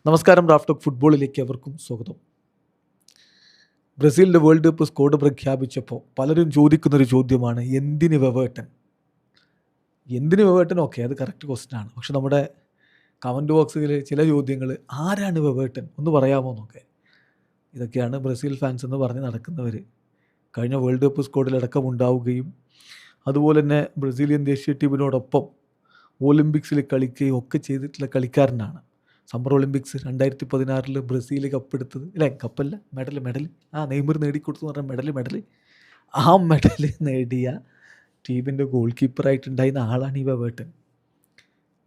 നമസ്കാരം. Raf talk ഫുട്ബോളിലേക്ക് അവർക്കും സ്വാഗതം. ബ്രസീലിൻ്റെ വേൾഡ് കപ്പ് സ്ക്വാഡ് പ്രഖ്യാപിച്ചപ്പോൾ പലരും ചോദിക്കുന്നൊരു ചോദ്യമാണ്, എന്തിന് വെവേട്ടൻ? ഓക്കെ, അത് കറക്റ്റ് ക്വസ്റ്റ്യൻ ആണ്. പക്ഷെ നമ്മുടെ കമൻറ്റ് ബോക്സിൽ ചില ചോദ്യങ്ങൾ, ആരാണ് വെവേട്ടൻ ഒന്ന് പറയാമോ എന്നൊക്കെ. ഇതൊക്കെയാണ് ബ്രസീൽ ഫാൻസ് എന്ന് പറഞ്ഞ് നടക്കുന്നവർ. കഴിഞ്ഞ വേൾഡ് കപ്പ് സ്ക്വാഡിലടക്കം ഉണ്ടാവുകയും അതുപോലെ തന്നെ ബ്രസീലിയൻ ദേശീയ ടീമിനോടൊപ്പം ഒളിമ്പിക്സിൽ കളിക്കുകയും ഒക്കെ ചെയ്തിട്ടുള്ള കളിക്കാരനാണ്. സമ്മർ ഒളിമ്പിക്സ് 2016 ബ്രസീൽ കപ്പെടുത്തത്, അല്ലേ? കപ്പല്ല, മെഡൽ നെയ്മർ നേടിക്കൊടുത്തു എന്ന് പറഞ്ഞ മെഡൽ ആ മെഡൽ നേടിയ ടീമിൻ്റെ ഗോൾ കീപ്പറായിട്ടുണ്ടായിരുന്ന ആളാണ് ഈ വെവേട്ടൻ.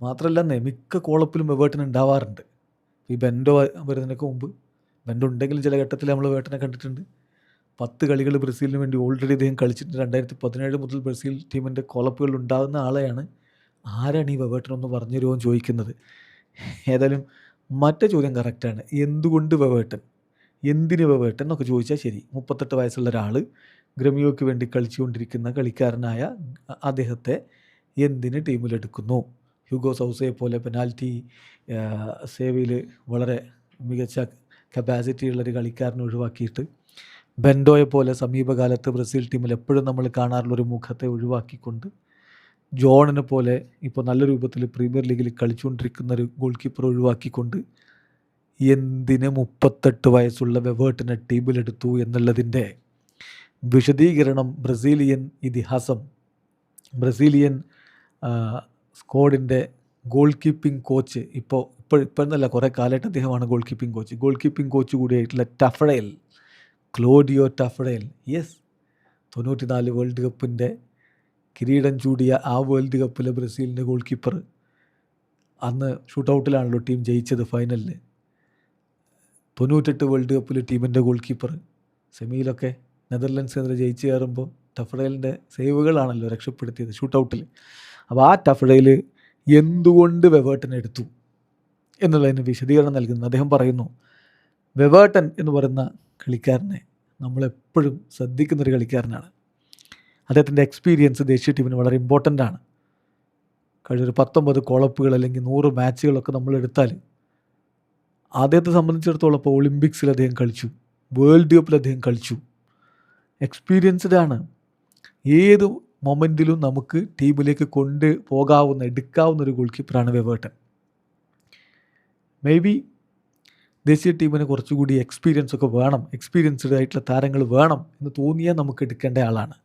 മാത്രമല്ല, മിക്ക കോളപ്പിലും വെവേട്ടൻ ഉണ്ടാവാറുണ്ട്. ഈ ബെൻഡോ വരുന്നതിനൊക്കെ മുമ്പ്, ബെൻഡോ ഉണ്ടെങ്കിലും ചില ഘട്ടത്തിൽ നമ്മൾ വെവേട്ടനെ കണ്ടിട്ടുണ്ട്. 10 കളികൾ ബ്രസീലിന് വേണ്ടി ഓൾറെഡി അദ്ദേഹം കളിച്ചിട്ടുണ്ട്. 2017 മുതൽ ബ്രസീൽ ടീമിൻ്റെ കോളപ്പുകൾ ഉണ്ടാകുന്ന ആളെയാണ്. ആരാണ് ഈ വെവേട്ടൻ എന്ന് പറഞ്ഞു തരുമോ ചോദിക്കുന്നത്. ഏതായാലും മറ്റേ ചോദ്യം കറക്റ്റാണ്. എന്തുകൊണ്ട് വെവേട്ടൻ, എന്തിന് വെവേട്ടൻ എന്നൊക്കെ ചോദിച്ചാൽ ശരി. 38 വയസ്സുള്ള ഒരാൾ, ഗ്രമിയോയ്ക്ക് വേണ്ടി കളിച്ചുകൊണ്ടിരിക്കുന്ന കളിക്കാരനായ അദ്ദേഹത്തെ എന്തിന് ടീമിലെടുക്കുന്നു? ഹ്യൂഗോ സൗസയെ പോലെ പെനാൽറ്റി സേവയിൽ വളരെ മികച്ച കപ്പാസിറ്റി ഉള്ളൊരു കളിക്കാരനെ ഒഴിവാക്കിയിട്ട്, ബെൻഡോയെ പോലെ സമീപകാലത്ത് ബ്രസീൽ ടീമിൽ എപ്പോഴും നമ്മൾ കാണാറുള്ളൊരു മുഖത്തെ ഒഴിവാക്കിക്കൊണ്ട്, ജോണിനെ പോലെ ഇപ്പോൾ നല്ല രൂപത്തിൽ പ്രീമിയർ ലീഗിൽ കളിച്ചുകൊണ്ടിരിക്കുന്ന ഒരു ഗോൾ കീപ്പർ ഒഴിവാക്കിക്കൊണ്ട് എന്തിന് 38 വയസ്സുള്ള വെവേട്ടനെ ടീമിലെടുത്തു എന്നുള്ളതിൻ്റെ വിശദീകരണം ബ്രസീലിയൻ ഇതിഹാസം, ബ്രസീലിയൻ സ്ക്വാഡിൻ്റെ ഗോൾ കീപ്പിംഗ് കോച്ച്, ഇപ്പോഴെന്നല്ല കുറേ കാലമായിട്ട് അദ്ദേഹമാണ് ഗോൾ കീപ്പിംഗ് കോച്ച് കൂടിയായിട്ടുള്ള ക്ലോഡിയോ ടഫഡേൽ. യെസ്, 94 വേൾഡ് കപ്പിൻ്റെ കിരീടം ചൂടിയ ആ വേൾഡ് കപ്പിലെ ബ്രസീലിൻ്റെ ഗോൾ കീപ്പർ. അന്ന് ഷൂട്ടൗട്ടിലാണല്ലോ ടീം ജയിച്ചത് ഫൈനലിൽ. 98 വേൾഡ് കപ്പിൽ ടീമിൻ്റെ ഗോൾ കീപ്പർ. സെമിയിലൊക്കെ നെതർലൻഡ്സിനെതിരെ ജയിച്ച് കയറുമ്പോൾ ടഫഡേലിൻ്റെ സേവുകളാണല്ലോ രക്ഷപ്പെടുത്തിയത് ഷൂട്ടൗട്ടിൽ. അപ്പോൾ ആ ടഫഡേൽ എന്തുകൊണ്ട് വെവേട്ടനെ എടുത്തു എന്നുള്ളതിന് വിശദീകരണം നൽകുന്നു. അദ്ദേഹം പറയുന്നു, വെവേട്ടൻ എന്ന് പറയുന്ന കളിക്കാരനെ നമ്മളെപ്പോഴും ശ്രദ്ധിക്കുന്നൊരു കളിക്കാരനാണ്. അദ്ദേഹത്തിൻ്റെ എക്സ്പീരിയൻസ് ദേശീയ ടീമിന് വളരെ ഇമ്പോർട്ടൻ്റ് ആണ്. കഴിഞ്ഞൊരു 19 കോളപ്പുകൾ അല്ലെങ്കിൽ 100 മാച്ചുകളൊക്കെ നമ്മൾ എടുത്താൽ അദ്ദേഹത്തെ സംബന്ധിച്ചിടത്തോളം ഇപ്പോൾ ഒളിമ്പിക്സിൽ അദ്ദേഹം കളിച്ചു, വേൾഡ് കപ്പിൽ അദ്ദേഹം കളിച്ചു, എക്സ്പീരിയൻസ്ഡ് ആണ്. ഏത് മൊമെൻറ്റിലും നമുക്ക് ടീമിലേക്ക് എടുക്കാവുന്ന ഒരു ഗോൾ കീപ്പറാണ് വെവേട്ടൻ. മേ ബി ദേശീയ ടീമിന് കുറച്ചുകൂടി എക്സ്പീരിയൻസ്ഡ് ആയിട്ടുള്ള താരങ്ങൾ വേണം എന്ന് തോന്നിയാൽ നമുക്ക് എടുക്കേണ്ട ആളാണ്.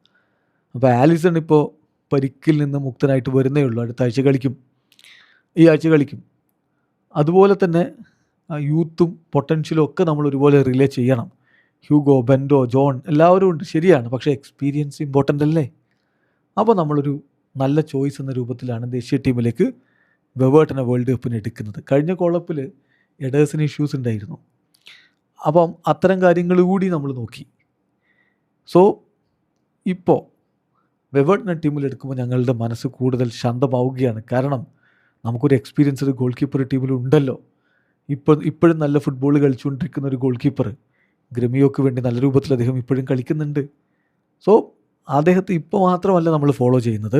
അപ്പോൾ ആലിസൺ ഇപ്പോൾ പരിക്കിൽ നിന്ന് മുക്തനായിട്ട് വരുന്നേ ഉള്ളൂ. ഈ ആഴ്ച കളിക്കും. അതുപോലെ തന്നെ യൂത്തും പൊട്ടൻഷ്യലും ഒക്കെ നമ്മൾ ഒരുപോലെ റിലേ ചെയ്യണം. ഹ്യൂഗോ, ബെൻഡോ, ജോൺ എല്ലാവരും ഉണ്ട്, ശരിയാണ്. പക്ഷേ എക്സ്പീരിയൻസ് ഇമ്പോർട്ടൻ്റ് അല്ലേ? അപ്പോൾ നമ്മളൊരു നല്ല ചോയ്സ് എന്ന രൂപത്തിലാണ് ദേശീയ ടീമിലേക്ക് വെവേട്ടനെ വേൾഡ് കപ്പിന് എടുക്കുന്നത്. കഴിഞ്ഞ കോളപ്പിൽ എഡേഴ്സിന് ഇഷ്യൂസ് ഉണ്ടായിരുന്നു. അപ്പം അത്തരം കാര്യങ്ങൾ കൂടി നമ്മൾ നോക്കി. സോ ഇപ്പോൾ വെവേട്ടനെ ടീമിലെടുക്കുമ്പോൾ ഞങ്ങളുടെ മനസ്സ് കൂടുതൽ ശാന്തമാവുകയാണ്. കാരണം നമുക്കൊരു എക്സ്പീരിയൻസ്ഡ് ഗോൾ കീപ്പർ ടീമിലുണ്ടല്ലോ. ഇപ്പോഴും നല്ല ഫുട്ബോൾ കളിച്ചുകൊണ്ടിരിക്കുന്ന ഒരു ഗോൾ കീപ്പർ. ഗ്രമിയോക്ക് വേണ്ടി നല്ല രൂപത്തിൽ അദ്ദേഹം ഇപ്പോഴും കളിക്കുന്നുണ്ട്. സോ അദ്ദേഹത്തെ ഇപ്പോൾ മാത്രമല്ല നമ്മൾ ഫോളോ ചെയ്യുന്നത്,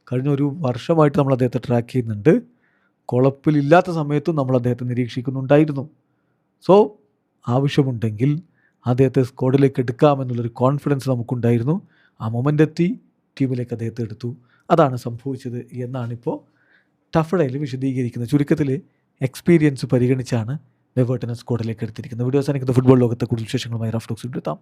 കഴിഞ്ഞ ഒരു വർഷമായിട്ട് നമ്മൾ അദ്ദേഹത്തെ ട്രാക്ക് ചെയ്യുന്നുണ്ട്. കുഴപ്പമില്ലാത്ത സമയത്തും നമ്മൾ അദ്ദേഹത്തെ നിരീക്ഷിക്കുന്നുണ്ടായിരുന്നു. സോ ആവശ്യമുണ്ടെങ്കിൽ അദ്ദേഹത്തെ സ്ക്വാഡിലേക്ക് എടുക്കാമെന്നുള്ളൊരു കോൺഫിഡൻസ് നമുക്കുണ്ടായിരുന്നു. ആ മൊമെൻ്റ് എത്തി, ടീമിലേക്ക് അദ്ദേഹത്തെ എടുത്തു. അതാണ് സംഭവിച്ചത് എന്നാണിപ്പോൾ ടഫഡേൽ വിശദീകരിക്കുന്നത്. ചുരുക്കത്തിൽ എക്സ്പീരിയൻസ് പരിഗണിച്ചാണ് വെവേട്ടനെ സ്ക്വാഡിലേക്ക് എടുത്തിരിക്കുന്നത്. വീഡിയോ അവസാനിക്കുന്ന ഫുട്ബോൾ ലോകത്തെ കൂടുതൽ വിശേഷങ്ങളുമായി റാഫ് ടോക്സിൽ എത്താം.